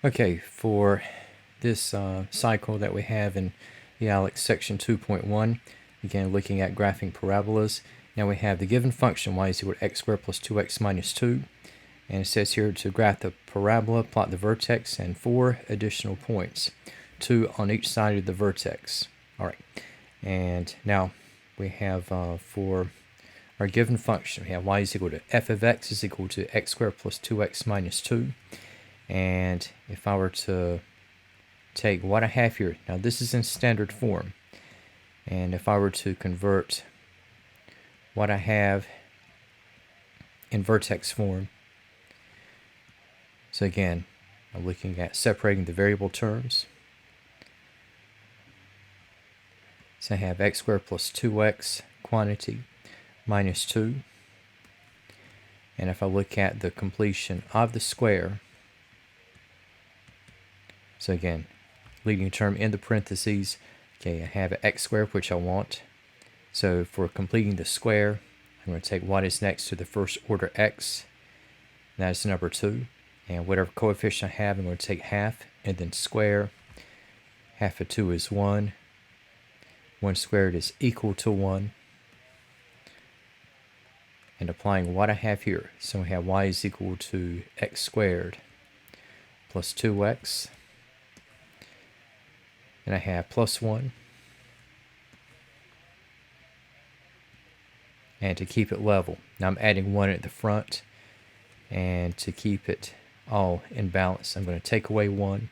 Okay, for this cycle that we have in the Aleks section 2.1, again looking at graphing parabolas. Now we have the given function y is equal to x squared plus 2x minus 2. And it says here to graph the parabola, plot the vertex and 4 additional points, 2 on each side of the vertex. All right, and now we have for our given function, we have y is equal to f of x is equal to x squared plus 2x minus 2. And if I were to take what I have here, now this is in standard form, and if I were to convert what I have in vertex form, so again, I'm looking at separating the variable terms. So I have x squared plus 2x quantity minus 2. And if I look at the completion of the square, so again, leading term in the parentheses, okay, I have x squared, which I want. So for completing the square, I'm going to take what is next to the first order x, and that is number 2. And whatever coefficient I have, I'm going to take half and then square. Half of 2 is 1. 1 squared is equal to 1. And applying what I have here, so we have y is equal to x squared plus 2x. And I have plus 1. And to keep it level, now I'm adding 1 at the front. And to keep it all in balance, I'm going to take away 1.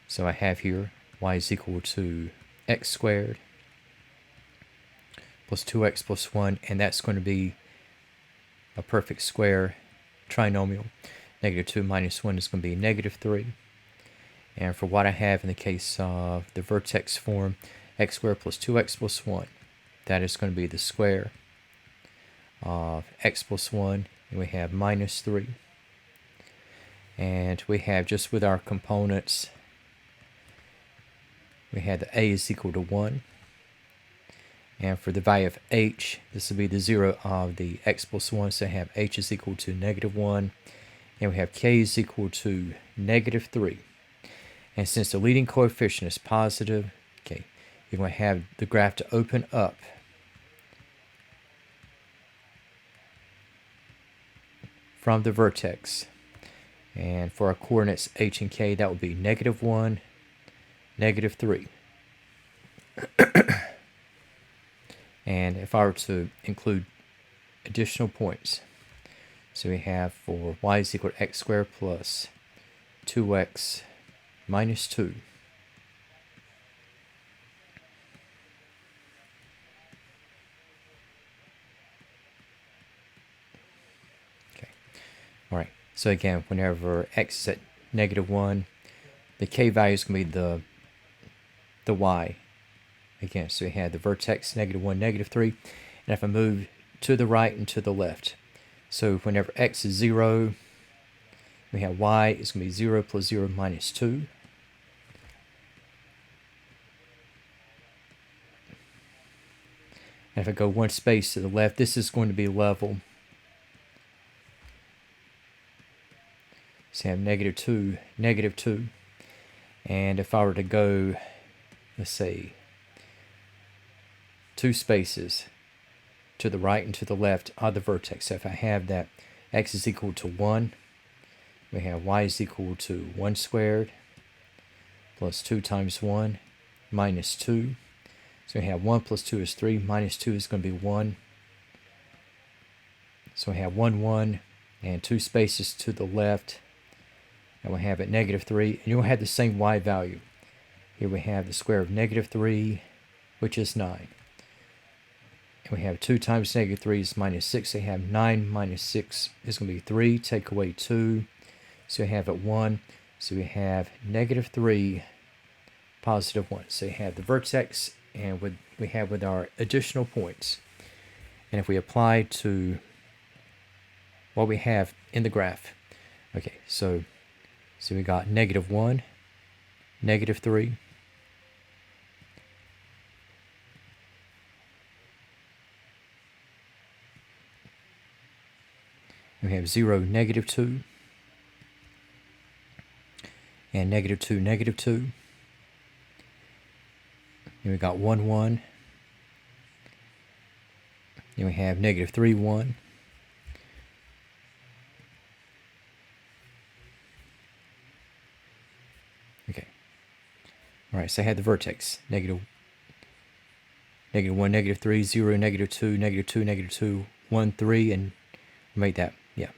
So I have here y is equal to x squared plus 2x plus 1, and that's going to be a perfect square trinomial. Negative 2 minus 1 is going to be negative 3. And for what I have in the case of the vertex form, x squared plus 2x plus 1, that is going to be the square of x plus 1, and we have minus 3. And we have, just with our components, we had the a is equal to 1. And for the value of h, this will be the 0 of the x plus 1, so I have h is equal to negative 1. And we have k is equal to negative 3. And since the leading coefficient is positive, okay, you're going to have the graph to open up from the vertex. And for our coordinates h and k, that would be negative 1, negative 3. And if I were to include additional points, so we have for y is equal to x squared plus 2x minus 2. Okay. All right. So again, whenever x is at negative 1, the k value is going to be the y. Again, so we had the vertex negative 1, negative 3. And if I move to the right and to the left, so whenever x is 0, we have y is going to be 0 plus 0 minus 2. And if I go one space to the left, this is going to be level. So I have negative 2, negative 2. And if I were to go, let's say, 2 spaces to the right and to the left of the vertex, so if I have that x is equal to 1, we have y is equal to 1 squared plus 2 times 1 minus 2. So we have 1 plus 2 is 3, minus 2 is going to be 1. So we have 1, 1, and 2 spaces to the left, and we have at negative 3, and you'll have the same y value. Here we have the square of negative 3, which is 9. And we have 2 times negative 3 is minus 6, so we have 9 minus 6 is going to be 3, take away 2, so we have at 1, so we have negative 3, positive 1. So we have the vertex, and we have with our additional points. And if we apply to what we have in the graph, okay, so we got negative 1, negative 3, and we have 0, negative 2, and negative 2, negative 2. And we got 1, 1. Then we have negative 3, 1. Okay. Alright, so I had the vertex. Negative 1, negative 3, 0, negative 2, negative 2, negative 2, 1, 3, and made that, yeah.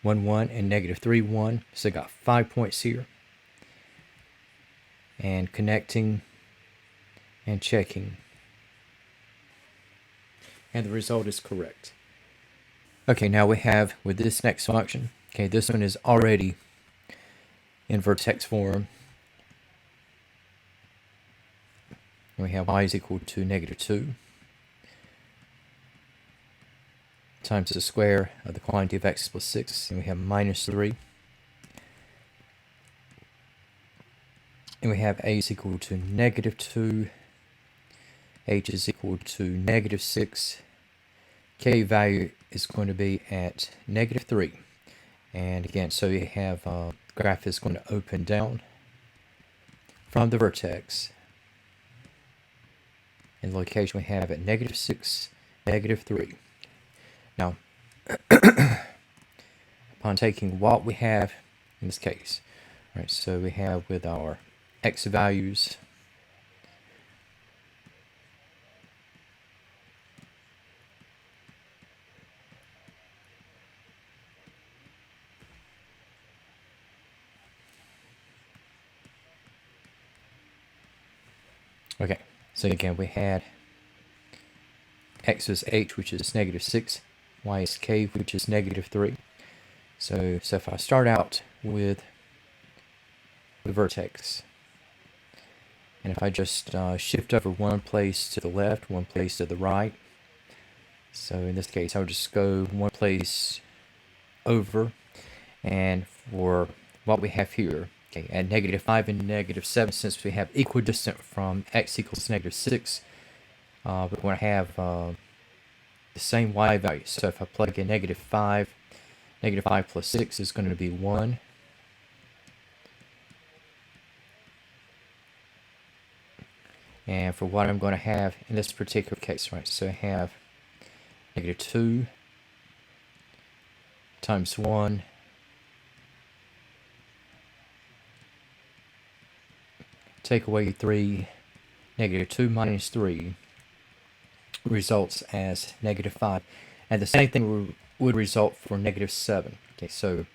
1, 1, and negative 3, 1. So I got 5 points here. And connecting and checking. And the result is correct. Okay, now we have with this next function, okay, this one is already in vertex form. And we have y is equal to negative 2 times the square of the quantity of x plus 6, and we have minus 3. And we have a is equal to negative 2, h is equal to negative 6, k value is going to be at negative 3. And again, so you have graph is going to open down from the vertex. And the location we have at negative 6, negative 3. Now, upon taking what we have in this case, right, so we have with our x values, okay, so again we had x is h, which is negative 6, y is k, which is negative 3. So if I start out with the vertex, and if I just shift over one place to the left, one place to the right, so in this case I'll just go one place over, and for what we have here, okay, at negative 5 and negative 7, since we have equidistant from x equals negative 6, we're going to have the same y value. So if I plug in negative 5 plus 6 is going to be 1. And for what I'm going to have in this particular case, right, so I have negative 2 times 1 take away 3, negative 2 minus 3 results as negative 5. And the same thing would result for negative 7. Okay, so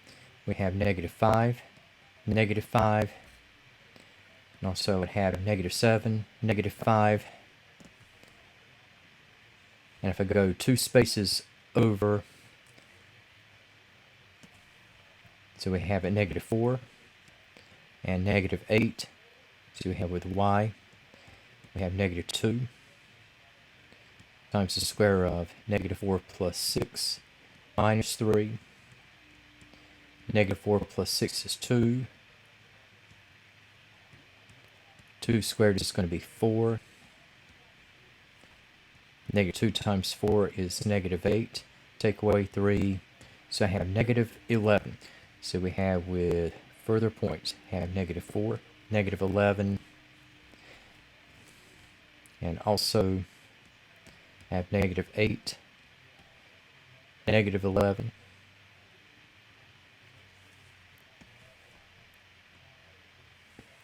we have negative 5, negative 5, and also it had negative 7, negative 5. And if I go 2 spaces over, so we have a negative 4 and negative 8. So we have with y, we have negative 2 times the square of negative 4 plus 6 minus 3. Negative 4 plus 6 is 2. 2 squared is going to be 4. Negative 2 times 4 is negative 8. Take away 3. So I have negative 11. So we have with further points, have negative 4, negative 11, and also have negative 8, negative 11.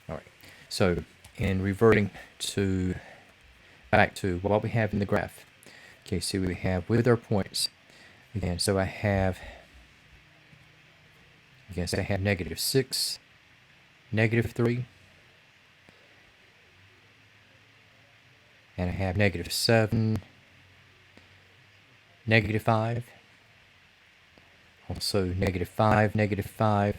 All right, so in reverting to back to what we have in the graph, okay, so we have with our points, again, so I have, again, so I have negative 6, negative 3, and I have negative 7, negative 5, also negative 5, negative 5,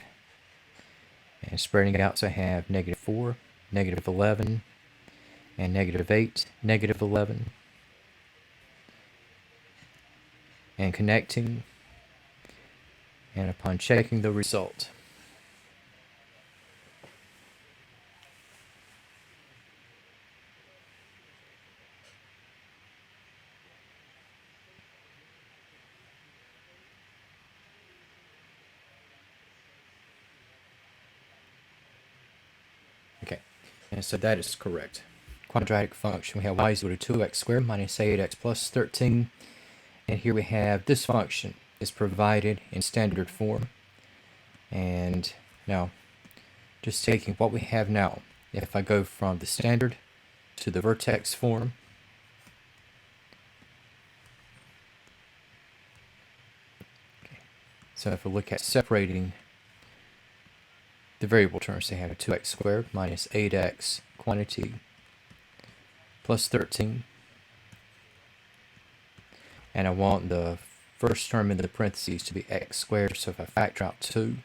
and spreading it out, so I have negative 4, negative 11, and negative 8, negative 11, and connecting, and upon checking the result, And so that is correct. Quadratic function, we have y is equal to 2x squared minus 8x plus 13. And here we have this function is provided in standard form. And now, just taking what we have now, if I go from the standard to the vertex form, so if we look at separating the variable terms, they have 2x squared minus 8x quantity plus 13. And I want the first term in the parentheses to be x squared, so if I factor out 2,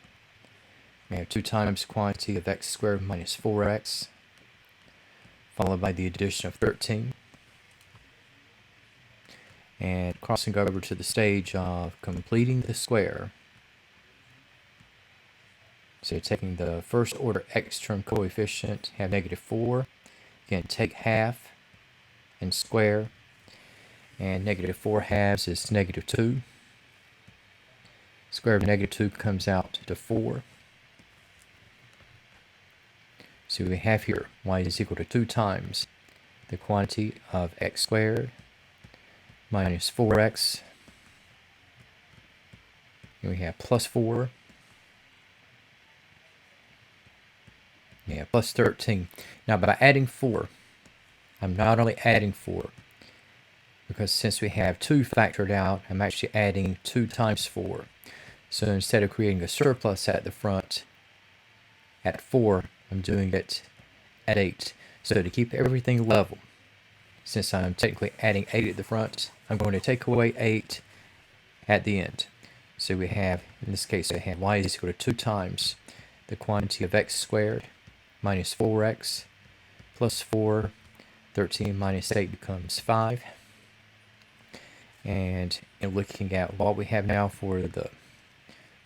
we have 2 times quantity of x squared minus 4x, followed by the addition of 13. And crossing over to the stage of completing the square, so taking the first order x term coefficient, have -4. Again, take half and square, and -4 halves is -2. Square of -2 comes out to 4. So we have here y is equal to 2 times the quantity of x squared minus 4x. And we have plus 4. Yeah, plus 13. Now by adding 4, I'm not only adding 4, because since we have 2 factored out, I'm actually adding 2 times 4. So instead of creating a surplus at the front at 4, I'm doing it at 8. So to keep everything level, since I'm technically adding 8 at the front, I'm going to take away 8 at the end. So we have, in this case, I have y is equal to 2 times the quantity of x squared minus 4x plus 4. 13 minus 8 becomes 5. And in looking at what we have now for the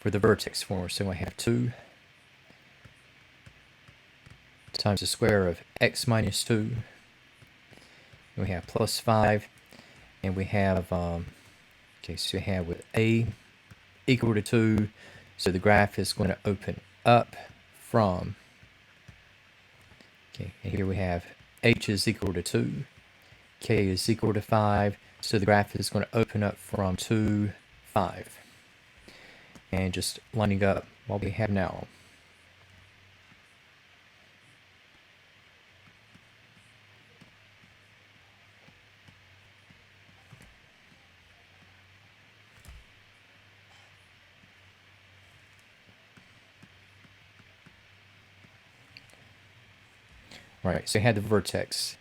vertex form, so I have 2 times the square of x minus 2. And we have plus 5. And we have, okay, so we have with a equal to 2, so the graph is going to open up from, okay, and here we have h is equal to 2, k is equal to 5, so the graph is going to open up from 2, 5. And just lining up what we have now. Right, so we had the vertex.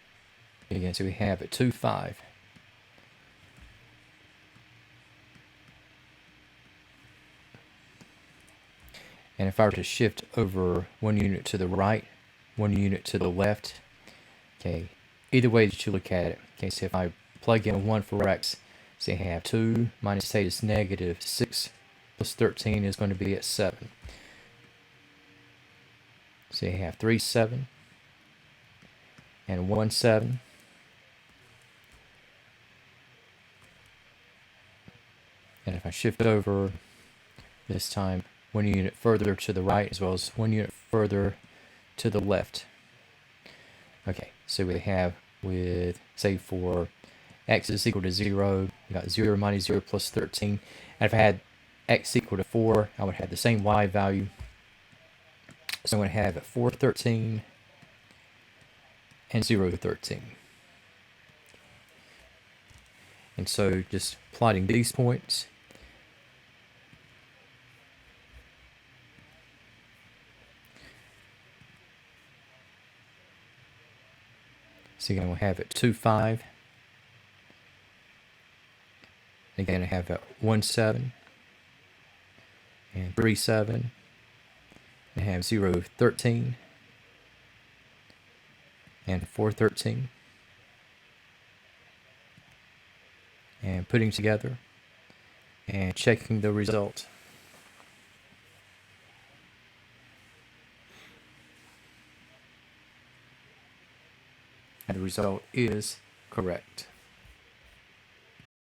Again, so we have it 2, 5. And if I were to shift over 1 unit to the right, 1 unit to the left, okay, either way that you look at it, okay, so if I plug in 1 for x, so you have 2 minus 8 is -6, plus 13 is going to be at 7. So you have 3, 7, and 1, 7. And if I shift over this time 1 unit further to the right as well as 1 unit further to the left. Okay, so we have with, say for x is equal to 0, we got 0 minus 0 plus 13. And if I had x equal to 4, I would have the same y value. So I'm going to have 4, 13 and 0, 13. And so just plotting these points, so again we'll have it 2, 5. Again I have 1, 7 and 3, 7. I have 0, 13 and 4, 13. And putting together and checking the result. And the result is correct.